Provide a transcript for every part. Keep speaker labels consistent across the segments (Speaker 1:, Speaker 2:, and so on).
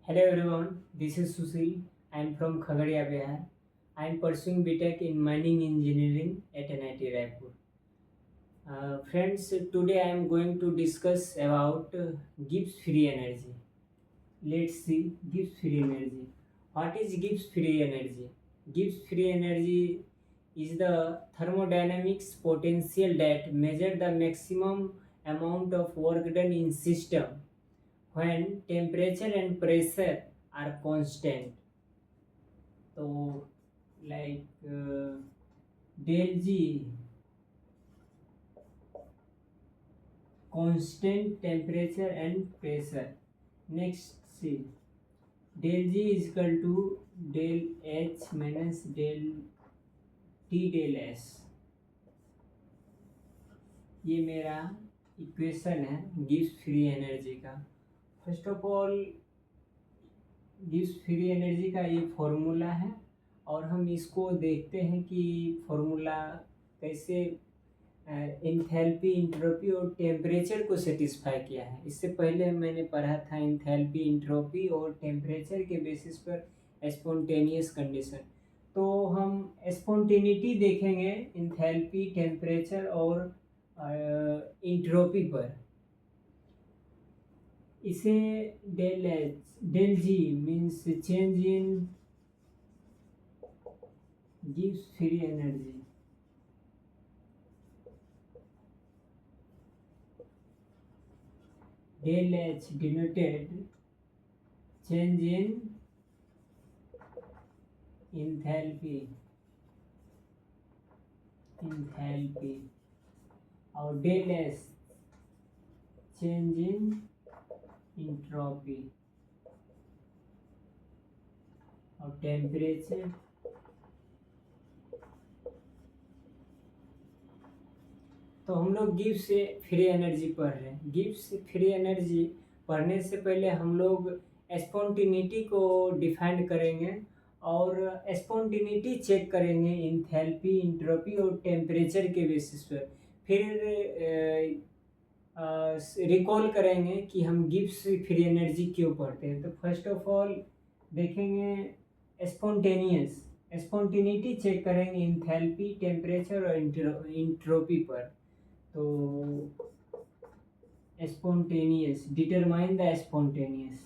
Speaker 1: Hello everyone, this is Susil. I am from Khagadia, Bihar. I am pursuing BTech in Mining Engineering at NIT Raipur. Friends, today I am going to discuss about Gibbs free energy. Let's see Gibbs free energy. What is Gibbs free energy? Gibbs free energy is the thermodynamics potential that measure the maximum amount of work done in system when temperature and pressure are constant. So like del G, constant temperature and pressure. Next, see, del G is equal to del H minus del T del S. ये मेरा equation है Gibbs free energy का. First of all Gibbs free energy का ये formula है और हम इसको देखते हैं कि फॉर्मूला कैसे इंथैल्पी, इंट्रोपी और टेम्परेचर को सेटिस्फाई किया है. इससे पहले मैंने पढ़ा था इंथैल्पी, इंट्रोपी और टेम्परेचर के बेसिस पर स्पॉन्टेनियस कंडीशन. तो हम स्पॉन्टेनिटी देखेंगे इंथैल्पी, टेम्परेचर और इंट्रोपी पर. इसे del G means change in Gibbs free energy. del H denoted change in enthalpy और del S change in entropy और टेम्परेचर. तो हम लोग गिब्स फ्री एनर्जी पढ़ रहे हैं. गिब्स फ्री एनर्जी पढ़ने से पहले हम लोग स्पॉन्टेनिटी को डिफाइन करेंगे और स्पॉन्टेनिटी चेक करेंगे इंथैल्पी, इंट्रोपी और टेम्परेचर के बेसिस पर. फिर रिकॉल करेंगे कि हम गिब्स फ्री एनर्जी क्यों पढ़ते हैं. तो फर्स्ट ऑफ ऑल देखेंगे स्पॉन्टेनिटी चेक करेंगे इंथैल्पी, टेम्परेचर और इंट्रोपी पर. तो spontaneous, determine the spontaneous.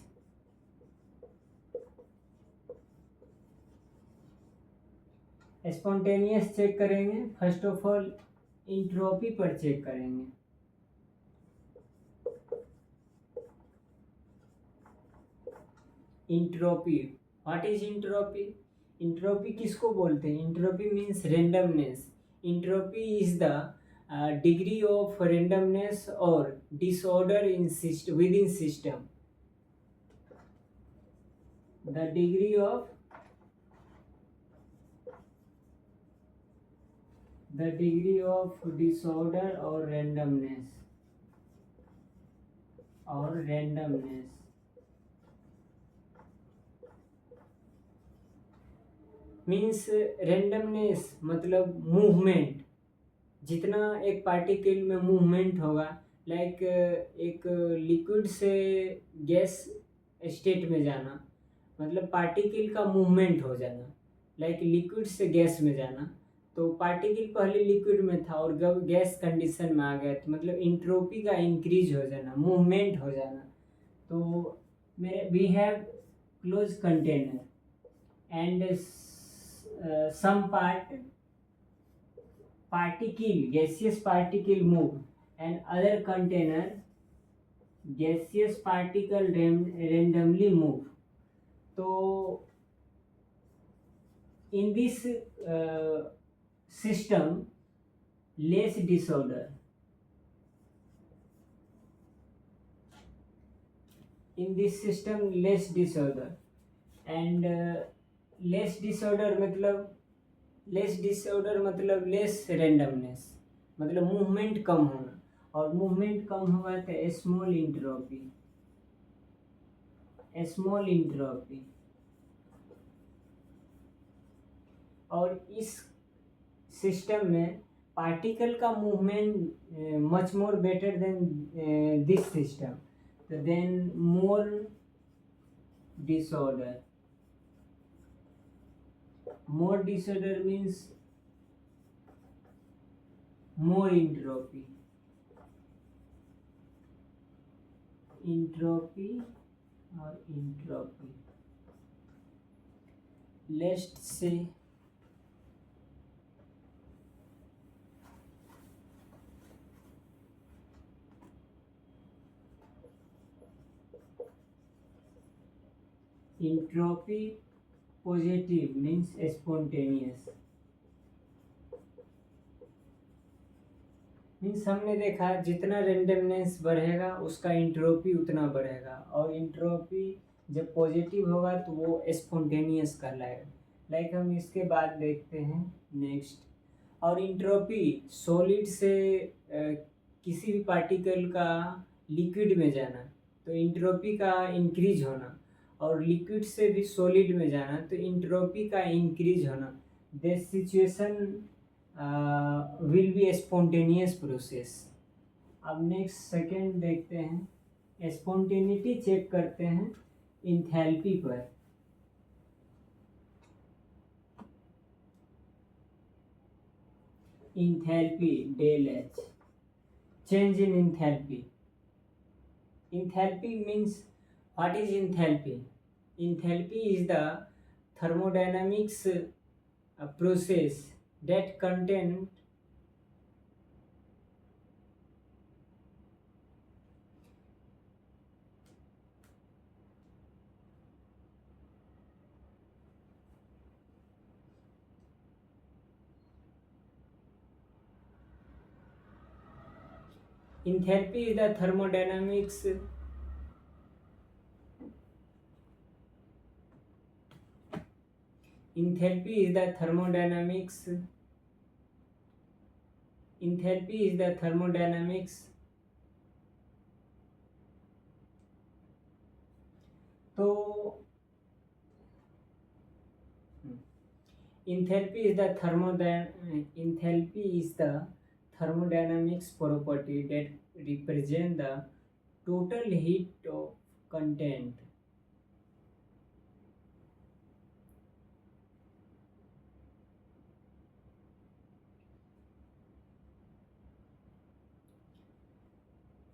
Speaker 1: Spontaneous check करेंगे. फर्स्ट ऑफ ऑल इंट्रोपी पर चेक करेंगे. Entropy, what is entropy? Entropy किसको बोलते हैं? Entropy means randomness. Entropy is the degree of randomness or disorder in within system. The degree of disorder or randomness means randomness मतलब movement. जितना एक particle में movement होगा, like एक liquid से गैस स्टेट में जाना मतलब पार्टिकल का मूवमेंट हो जाना. लाइक लिक्विड से गैस में जाना, तो पार्टिकल पहले लिक्विड में था और गैस कंडीशन में आ गया तो मतलब इंट्रोपी का इंक्रीज हो जाना, मूवमेंट हो जाना. तो we have close container and some gaseous particle move and other container gaseous particle randomly move. तो in this system less disorder. In this system less disorder and less disorder मतलब less randomness मतलब movement कम होना. और movement कम होगा तो small entropy. और इस system में पार्टिकल का movement much more better than this system. तो then disorder. More disorder means more entropy. Entropy or entropy. Let's say entropy positive means spontaneous. Means हमने देखा जितना रेंडमनेस बढ़ेगा उसका इंट्रोपी उतना बढ़ेगा, और इंट्रोपी जब पॉजिटिव होगा तो वो स्पॉन्टेनियस कहलाएगा। लाइक हम इसके बाद देखते हैं नेक्स्ट। और इंट्रोपी सॉलिड से किसी भी पार्टिकल का लिक्विड में जाना तो इंट्रोपी का इंक्रीज होना, और लिक्विड से भी सॉलिड में जाना तो इंट्रोपी का इंक्रीज होना। This situation will be spontaneous process. अब नेक्स्ट सेकेंड देखते हैं, स्पॉन्टेनिटी चेक करते हैं इंथैल्पी पर। Enthalpy del H, change in enthalpy. Enthalpy means, what is enthalpy? Enthalpy is the thermodynamics process that contain enthalpy is the thermodynamics enthalpy is the thermodynamics enthalpy is the thermodynamics तो enthalpy is the thermodynamics property that represent the total heat of content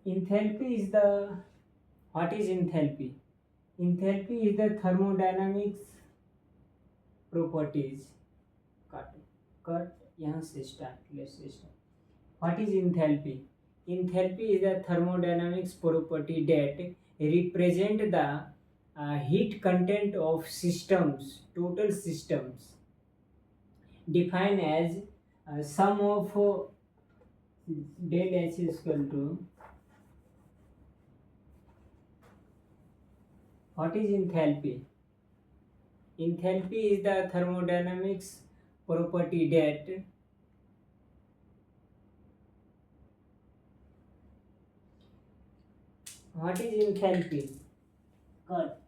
Speaker 1: enthalpy is the what is enthalpy? Enthalpy is the thermodynamics properties cut यहाँ से start, let's start. What is enthalpy? Enthalpy is the thermodynamics property that represent the heat content of systems, total systems, defined as sum of del H is equal to, what is enthalpy? Enthalpy is the thermodynamics property that what is enthalpy? Cut.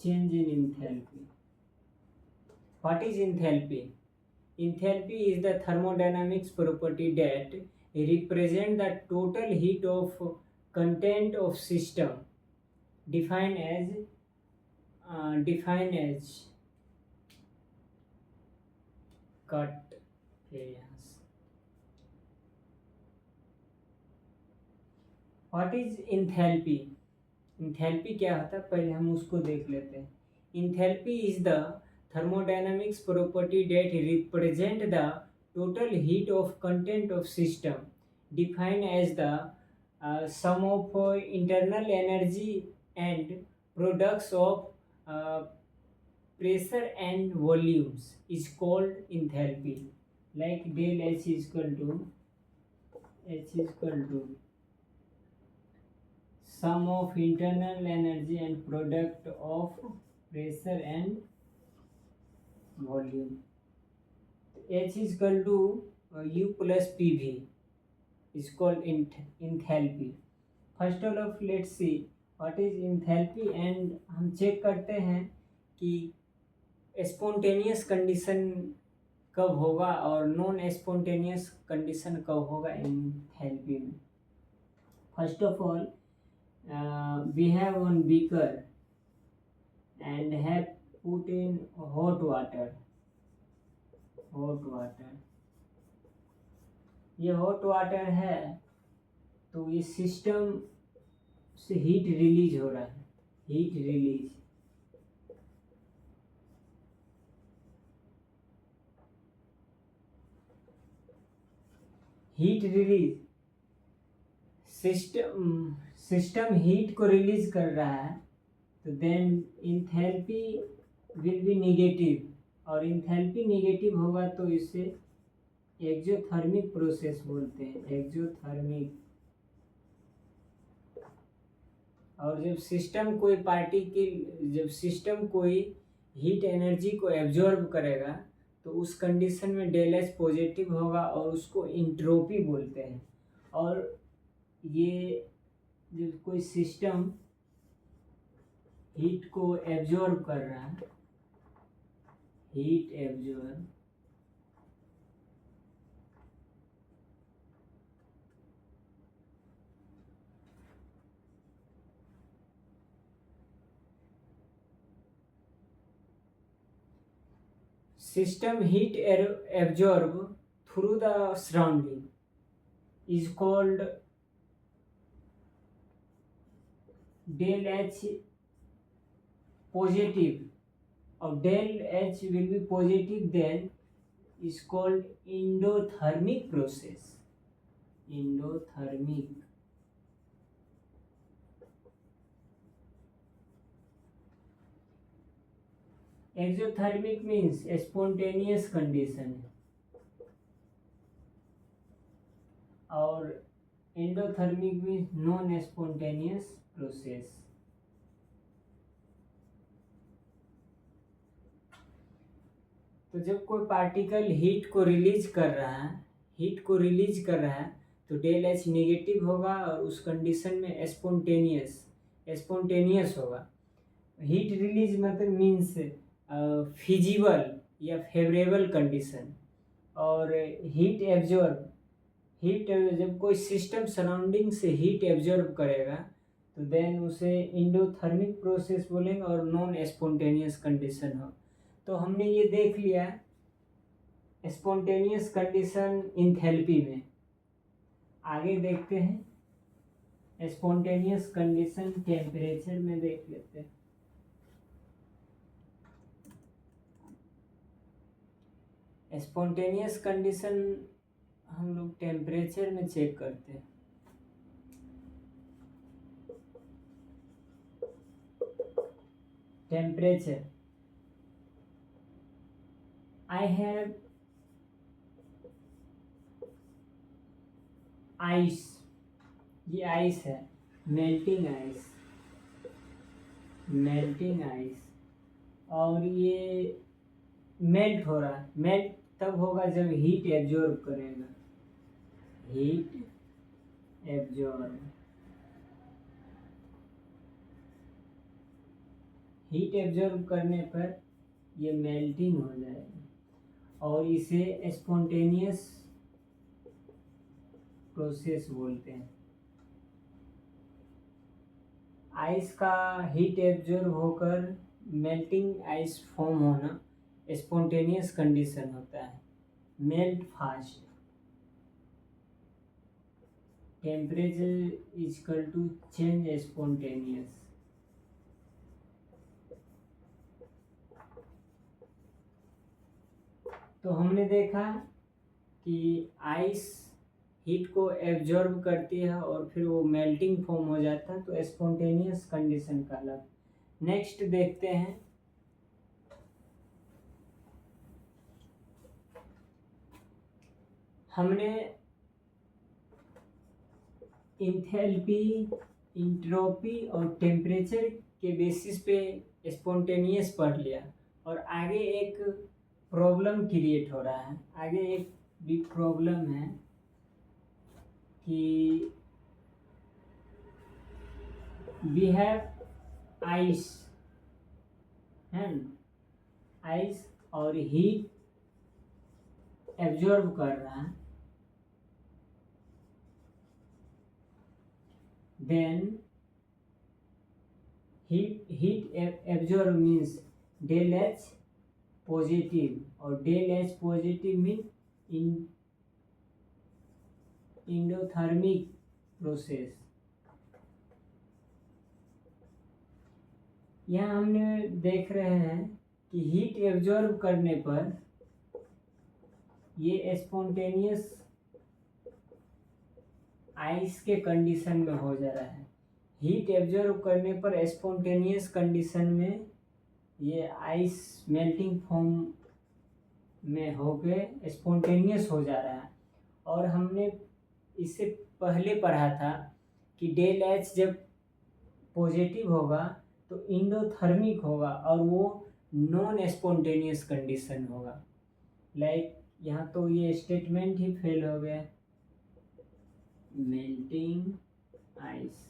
Speaker 1: Change in enthalpy. What is enthalpy? Enthalpy is the thermodynamics property that represent the total heat of content of system, defined as cut areas. What is enthalpy? Enthalpy क्या होता है पहले हम उसको देख लेते हैं. Enthalpy is the thermodynamics property that represent the total heat of content of system, defined as the sum of internal energy and products of pressure and volumes is called enthalpy. Like del H is equal to sum of internal energy and product of pressure and volume. H is equal to U plus PV is called enthalpy. First of all, let's see what is enthalpy, and हम check करते हैं कि spontaneous condition कब होगा और non spontaneous condition कब होगा enthalpy में. First of all we have one beaker and have put in hot water. ये हॉट वाटर है तो ये सिस्टम से हीट रिलीज हो रहा है, हीट रिलीज। सिस्टम हीट को रिलीज कर रहा है तो then enthalpy will be negative, और इंथैल्पी निगेटिव होगा तो इसे एक्सोथर्मिक प्रोसेस बोलते हैं, एक्सोथर्मिक। और जब सिस्टम कोई हीट एनर्जी को एब्जॉर्ब करेगा तो उस कंडीशन में डेल एच पॉजिटिव होगा और उसको इंट्रोपी बोलते हैं। और ये जब कोई सिस्टम हीट को एब्जॉर्ब कर रहा है, heat absorb, system heat absorb through the surrounding is called del H positive, or del H will be positive, then is called endothermic process, endothermic। Exothermic means spontaneous condition है, और endothermic means non spontaneous process. तो जब कोई particle heat को release कर रहा है तो डेल एच नेगेटिव होगा और उस कंडीशन में स्पॉन्टेनियस होगा। हीट रिलीज मतलब मीन्स फिजिबल या फेवरेबल कंडीशन। और हीट जब कोई सिस्टम सराउंडिंग से हीट एब्जॉर्ब करेगा तो देन उसे एंडोथर्मिक प्रोसेस बोलेंगे और नॉन स्पॉन्टेनियस कंडीशन हो। तो हमने ये देख लिया स्पॉन्टेनियस कंडीशन इंथैल्पी में। आगे देखते हैं स्पॉन्टेनियस कंडीशन टेम्परेचर में, देख लेते हैं। स्पॉन्टेनियस कंडीशन हम लोग टेम्परेचर में चेक करते हैं। टेम्परेचर, I have आइस, ये आइस है, मेल्टिंग आइस, और ये मेल्ट हो रहा है। मेल्ट तब होगा जब हीट एब्जॉर्ब करेगा, हीट एब्जॉर्ब करने पर ये मेल्टिंग हो जाएगा और इसे स्पॉन्टेनियस प्रोसेस बोलते हैं। आइस का हीट एब्जॉर्ब होकर मेल्टिंग आइस फॉर्म होना स्पॉन्टेनियस कंडीशन होता है। Melt fast, temperature is equal to change spontaneous. तो हमने देखा कि आइस हीट को एब्जॉर्ब करती है और फिर वो मेल्टिंग फॉर्म हो जाता है, तो स्पॉन्टेनियस कंडीशन कहलाता। नेक्स्ट देखते हैं हमने इंथैल्पी, इंट्रोपी और टेम्परेचर के बेसिस पे स्पॉन्टेनियस पढ़ लिया, और आगे एक प्रॉब्लम क्रिएट हो रहा है। आगे एक बिग प्रॉब्लम है कि वी हैव आइस है, आइस और हीट एब्जॉर्ब कर रहा है, then heat absorb means del H positive, और del H positive mean endothermic process. यहाँ हमने देख रहे हैं कि हीट एब्जॉर्ब करने पर ये स्पॉन्टेनियस आइस के कंडीशन में हो जा रहा है। हीट एब्जॉर्ब करने पर स्पॉन्टेनियस कंडीशन में ये आइस मेल्टिंग फॉर्म में होके स्पॉन्टेनियस हो जा रहा है। और हमने इससे पहले पढ़ा था कि डेल एच जब पॉजिटिव होगा तो इंडोथर्मिक होगा और वो नॉन स्पॉन्टेनियस कंडीशन होगा। लाइक यहाँ तो ये स्टेटमेंट ही फेल हो गया, मेल्टिंग आइस।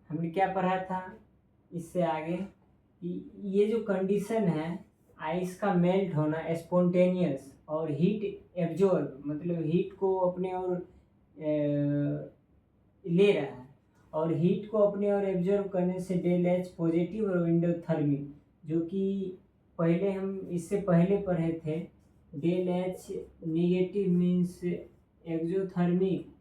Speaker 1: हमने क्या पढ़ा था इससे आगे कि ये जो कंडीशन है आइस का मेल्ट होना स्पॉन्टेनियस और हीट एब्जॉर्ब मतलब हीट को अपने ओर ले रहा है, और हीट को अपने ओर एब्जॉर्ब करने से डेल एच पॉजिटिव और इंडोथर्मिक, जो कि पहले हम इससे पहले पढ़े थे del H negative means exothermic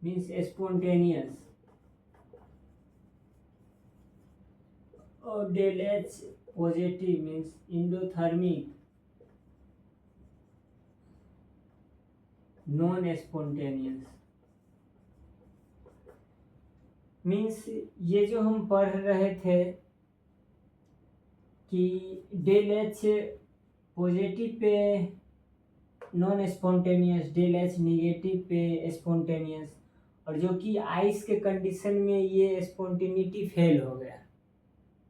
Speaker 1: means spontaneous, और del H positive means endothermic non spontaneous. Means ये जो हम पढ़ रहे थे कि डेल एच पॉजिटिव पे non spontaneous, del H negative पे स्पॉन्टेनियस, और जो कि आइस के कंडीशन में ये स्पॉन्टेनिटी फेल हो गया।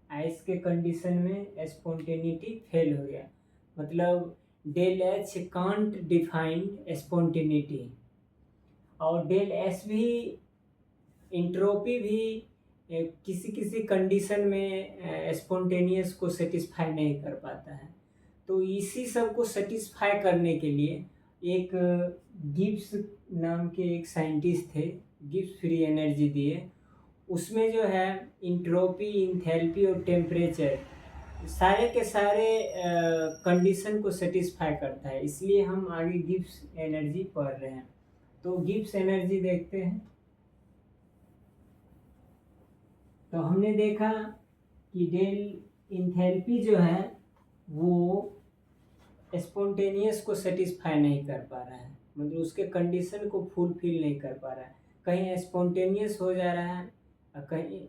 Speaker 1: आइस के कंडीशन में स्पॉन्टेनिटी फेल हो गया, मतलब del H can't define spontaneity, और डेल एस भी इंट्रोपी भी किसी किसी कंडीशन में स्पॉन्टेनियस को सेटिस्फाई नहीं कर पाता है। तो इसी सब को सेटिस्फाई करने के लिए एक गिब्स नाम के एक साइंटिस्ट थे, गिब्स फ्री एनर्जी दिए। उसमें जो है इंट्रोपी, इंथैल्पी और टेम्परेचर सारे के सारे कंडीशन को सेटिस्फाई करता है, इसलिए हम आगे गिब्स एनर्जी पढ़ रहे हैं। तो गिब्स एनर्जी देखते हैं। तो हमने देखा कि डेल इंथैल्पी जो है वो स्पॉन्टेनियस को सेटिस्फाई नहीं कर पा रहा है, मतलब उसके कंडीशन को फुलफिल नहीं कर पा रहा है। कहीं स्पॉन्टेनियस हो जा रहा है और कहीं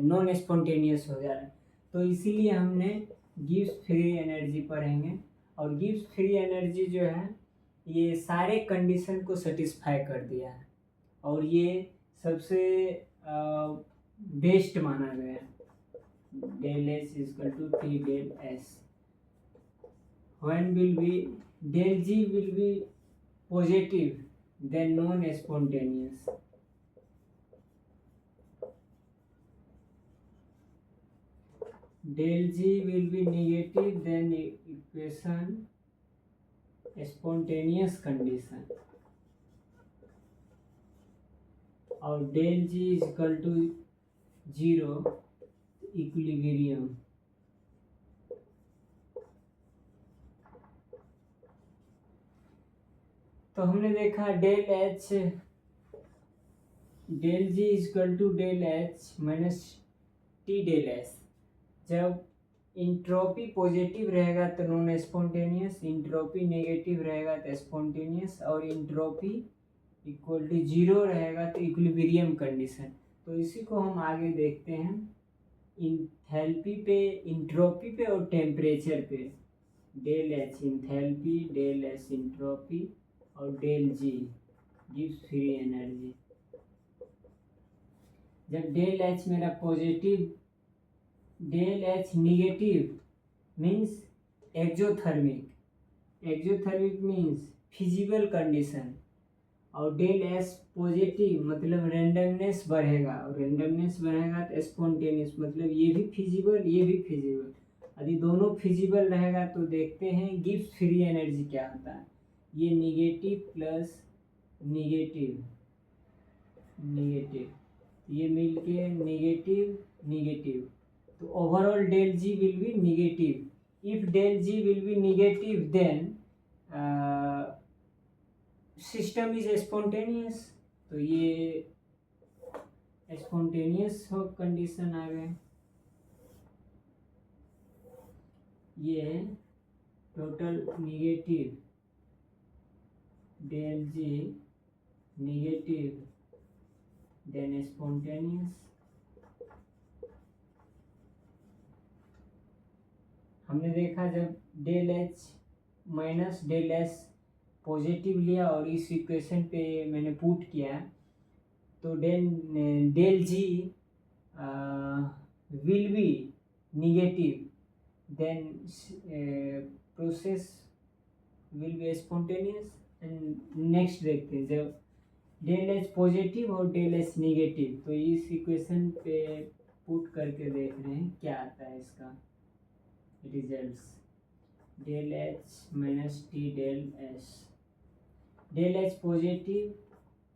Speaker 1: नॉन स्पॉन्टेनियस हो जा रहा है। तो इसीलिए हमने गिब्स फ्री एनर्जी पढ़ेंगे, और गिब्स फ्री एनर्जी जो है ये सारे कंडीशन को सेटिस्फाई कर दिया है, और ये सबसे बेस्ट माना गया है। Del H equal to T del S. When will be del G will be positive then non-spontaneous. Del G will be negative then equation spontaneous condition, और del G is equal to 0 equilibrium। तो हमने देखा del G equal to del H minus T del S. जब entropy positive रहेगा तो non spontaneous, entropy negative रहेगा तो spontaneous, और इंट्रोपी इक्वल टू 0 रहेगा तो इक्विलिब्रियम कंडीशन। तो इसी को हम आगे देखते हैं इंथैल्पी पे, इंट्रोपी पे और टेम्परेचर पे। Del H enthalpy, del S entropy और del G gives free energy. जब डेल एच मेरा positive, del H negative means exothermic, exothermic means feasible condition, और डेल एस पॉजिटिव मतलब रेंडमनेस बढ़ेगा, और रेंडमनेस बढ़ेगा तो स्पॉन्टेनियस मतलब ये भी फिजिबल ये भी फिजिबल। यदि दोनों फिजिबल रहेगा तो देखते हैं गिब्स फ्री एनर्जी क्या होता है। ये निगेटिव प्लस निगेटिव ये मिलके नेगेटिव नेगेटिव, तो overall del G will be negative. If del G will be negative then system is spontaneous, तो ये स्पॉन्टेनियस हो कंडीशन आ गए। ये total negative del G negative then spontaneous. हमने देखा जब del H minus del S positive लिया और इस इक्वेशन पे मैंने पुट किया, तो del G will be negative, then process will be spontaneous. And next देखते हैं, जब डेल एच पॉजिटिव और डेल एच नेगेटिव, तो इस इक्वेशन पे पुट करके देख रहे हैं क्या आता है इसका results. Del H minus T del S, del H positive,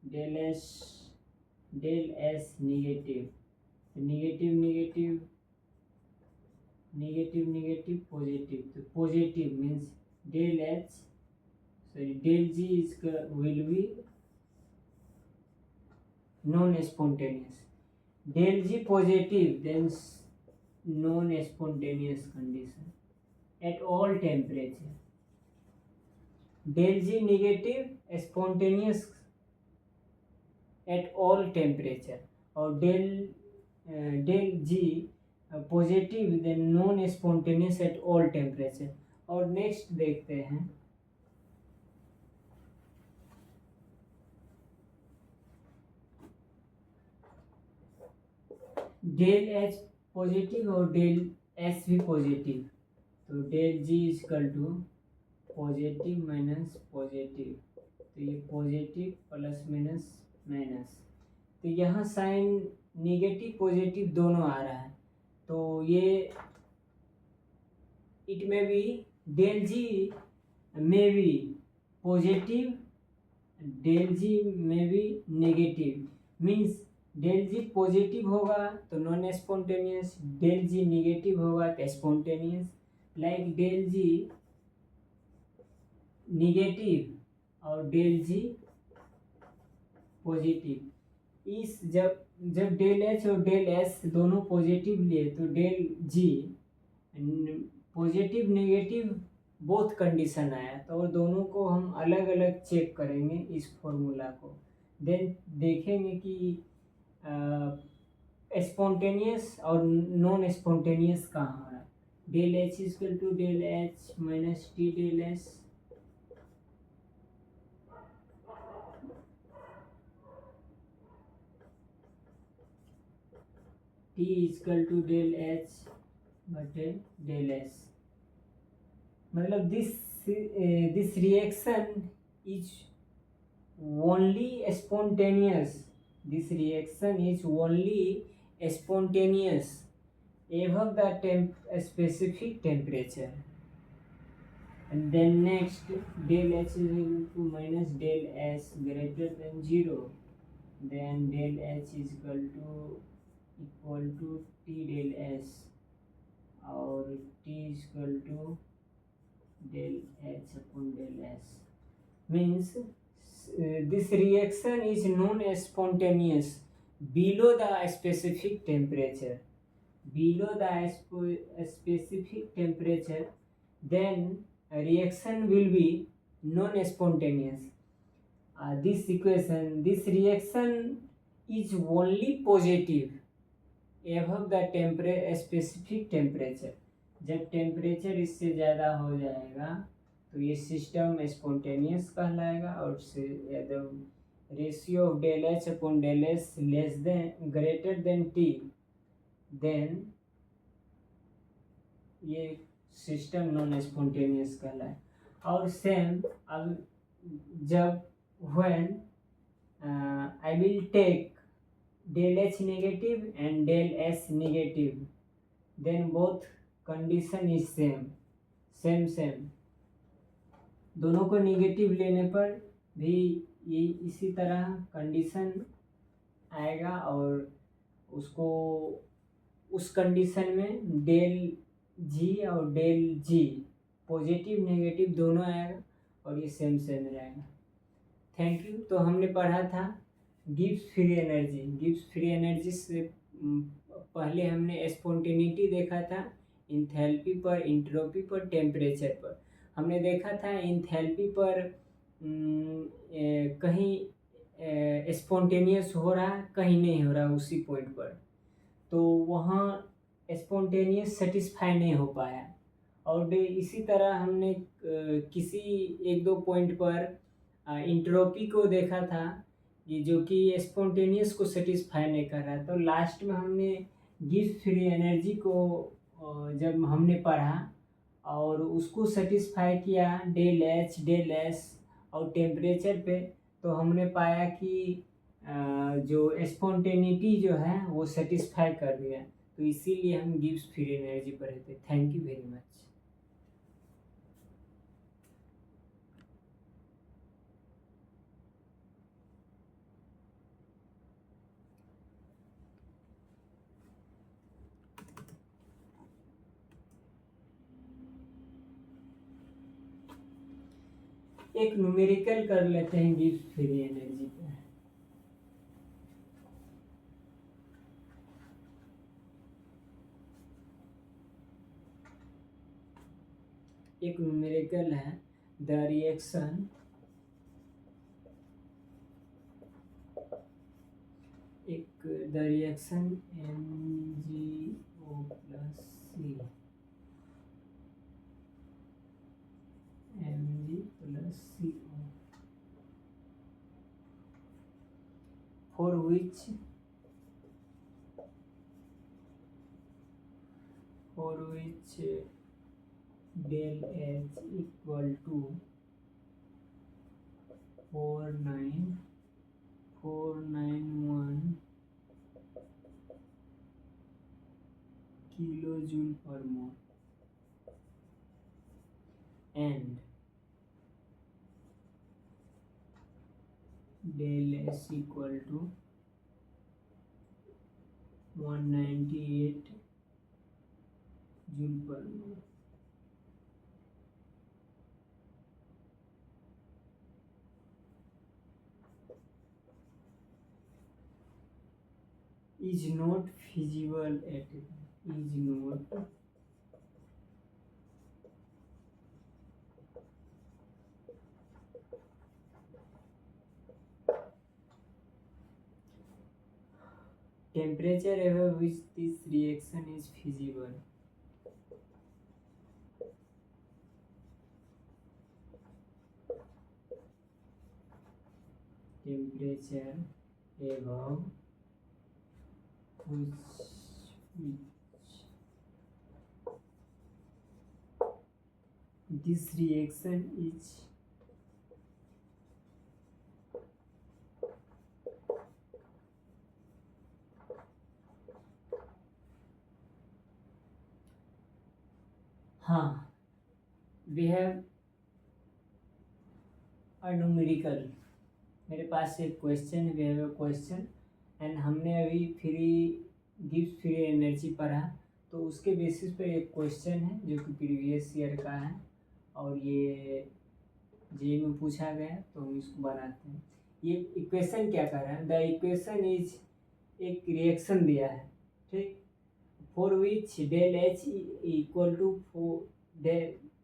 Speaker 1: del S negative, negative negative negative negative positive, तो positive means del H sorry del G will be non spontaneous, del G positive then non spontaneous condition at all temperature, del G negative spontaneous at all temperature, और del G positive then non spontaneous at all temperature. और next देखते हैं, del H positive और del S भी positive, तो del G equal to positive minus positive, तो ये positive plus minus minus, तो यहाँ साइन नेगेटिव पॉजिटिव दोनों आ रहा है, तो ये इट में बी डेल जी में बी पॉजिटिव, डेल जी में B negative, means del G positive होगा तो non spontaneous, del G negative होगा तो spontaneous. Like Dell G negative और डेल जी पॉजिटिव, इस जब डेल एच और डेल एस दोनों पॉजिटिव लिए तो del G positive negative both condition आया, तो और दोनों को हम अलग अलग चेक करेंगे इस फॉर्मूला को, देन देखेंगे कि स्पॉन्टेनियस और नॉन स्पॉन्टेनियस कहाँ है। Del H equal to del H minus T del S, T equal to del H बटे डेल एस। मतलब this reaction is only spontaneous, this reaction is only spontaneous above the specific temperature. And then next, del H is equal to minus del S greater than 0, then del H is equal to T del S, और T is equal to del H upon del S, means this reaction is non-spontaneous below the specific temperature. Below the specific temperature, then a reaction will be non-spontaneous. This reaction is only positive above the specific temperature. जब temperature इससे ज़्यादा हो जाएगा तो ये system spontaneous कहलाएगा, और ratio of del H upon del S less than greater than T, then ये सिस्टम नॉन स्पॉन्टेनियस कहलाए। और सेम अब जब when I will take del H negative and del S negative, then both condition is same, दोनों को negative लेने पर भी ये इसी तरह कंडीशन आएगा और उसको उस कंडीशन में डेल जी और डेल जी पॉजिटिव नेगेटिव दोनों आएगा और ये सेम सेम रहेगा। Thank you. तो हमने पढ़ा था Gibbs free energy. Gibbs free energy से पहले हमने स्पॉन्टेनिटी देखा था, इंथैल्पी पर, इंट्रोपी पर, टेम्परेचर पर। हमने देखा था इंथैल्पी पर कहीं स्पॉन्टेनियस हो रहा, कहीं नहीं हो रहा उसी पॉइंट पर, तो वहाँ स्पॉन्टेनियस सेटिस्फाई नहीं हो पाया। और इसी तरह हमने किसी एक दो पॉइंट पर इंट्रोपी को देखा था कि जो कि स्पॉन्टेनियस को सेटिस्फाई नहीं कर रहा। तो लास्ट में हमने गिब्स फ्री एनर्जी को जब हमने पढ़ा और उसको सेटिस्फाई किया डेल एच डेल एस और टेम्परेचर पे, तो हमने पाया कि जो स्पॉन्टेनिटी जो है वो सेटिस्फाई कर दिया। तो इसीलिए हम गिब्स फ्री एनर्जी पढ़े थे। Thank you very much. एक न्यूमेरिकल कर लेते हैं गिब्स फ्री एनर्जी पे। एक न्यूमेरिकल है the reaction MgO plus C Mg plus CO for which del H equal to 49491 kilojoule per mole and del S equal to 198 joule per mole. Is not feasible at temperature above which this reaction is feasible. Temperature above which this reaction is we have a numerical। मेरे पास एक question है, we have a question and हमने अभी Gibbs free energy पढ़ा, तो उसके basis पर एक क्वेश्चन है जो कि प्रीवियस ईयर का है और ये जे में पूछा गया, तो हम इसको बनाते हैं। ये इक्वेशन क्या कर रहा है? द इक्वेशन इज एक रिएक्शन दिया है, ठीक, for which del H equal to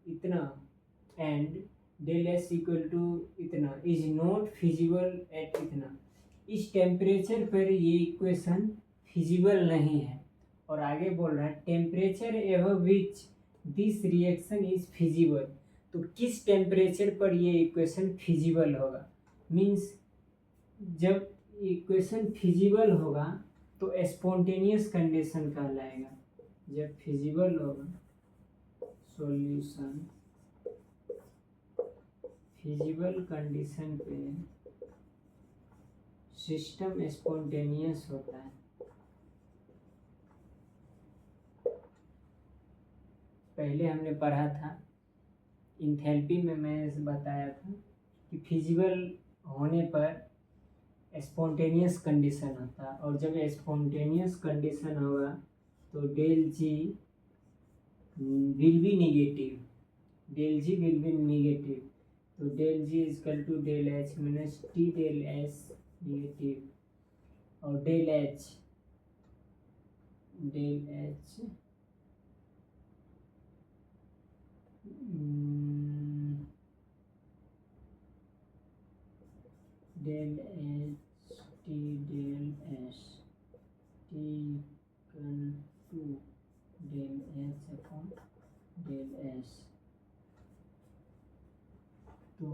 Speaker 1: इतना and del S equal to इतना इज नॉट फिजिबल एट इतना। इस टेम्परेचर पर ये इक्वेशन फिजिबल नहीं है। और आगे बोल रहा है temperature above which this reaction is feasible. तो किस टेम्परेचर पर ये इक्वेशन फिजिबल होगा? मीन्स जब इक्वेशन फिजिबल होगा तो स्पॉन्टेनियस कंडीशन कहलाएगा। जब फिजिबल होगा सॉल्यूशन फिजिबल कंडीशन पे सिस्टम स्पॉन्टेनियस होता है। पहले हमने पढ़ा था इंथैल्पी में, मैं बताया था कि फिजिबल होने पर स्पॉन्टेनियस कंडीशन होता है, और जब स्पॉन्टेनियस कंडीशन होगा तो del G will be negative, del G will be negative. तो del G equal to del H minus T del S negative, और del H del H del H T del S T equal to del H upon del S. तो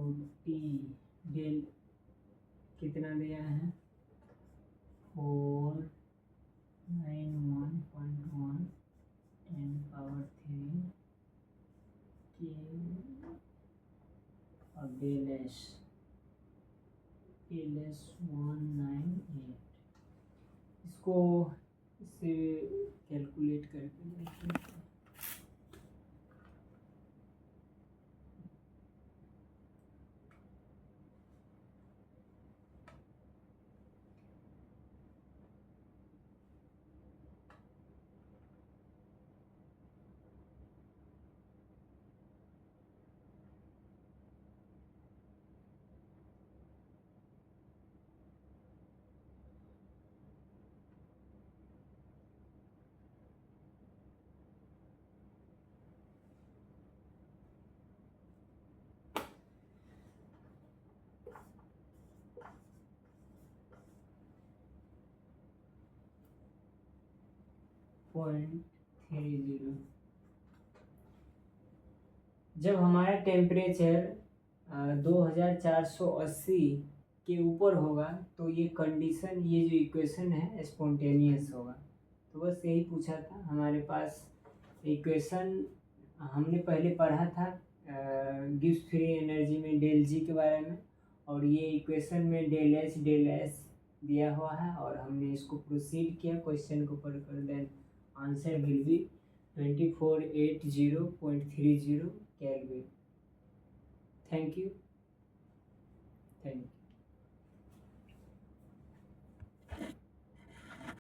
Speaker 1: T del कितना दिया है 491.1 10³ के, और del S 198। इसको इससे calculate करके देखते हैं। .30। जब हमारा टेम्परेचर 2480 के ऊपर होगा तो ये कंडीशन, ये जो इक्वेशन है स्पॉन्टेनियस होगा। तो बस यही पूछा था। हमारे पास इक्वेशन हमने पहले पढ़ा था गिब्स फ्री एनर्जी में डेल जी के बारे में, और ये इक्वेशन में डेल एच दिया हुआ है, और हमने इसको प्रोसीड किया क्वेश्चन को पढ़कर। Then answer will be 2480.30 kelvin. Thank you.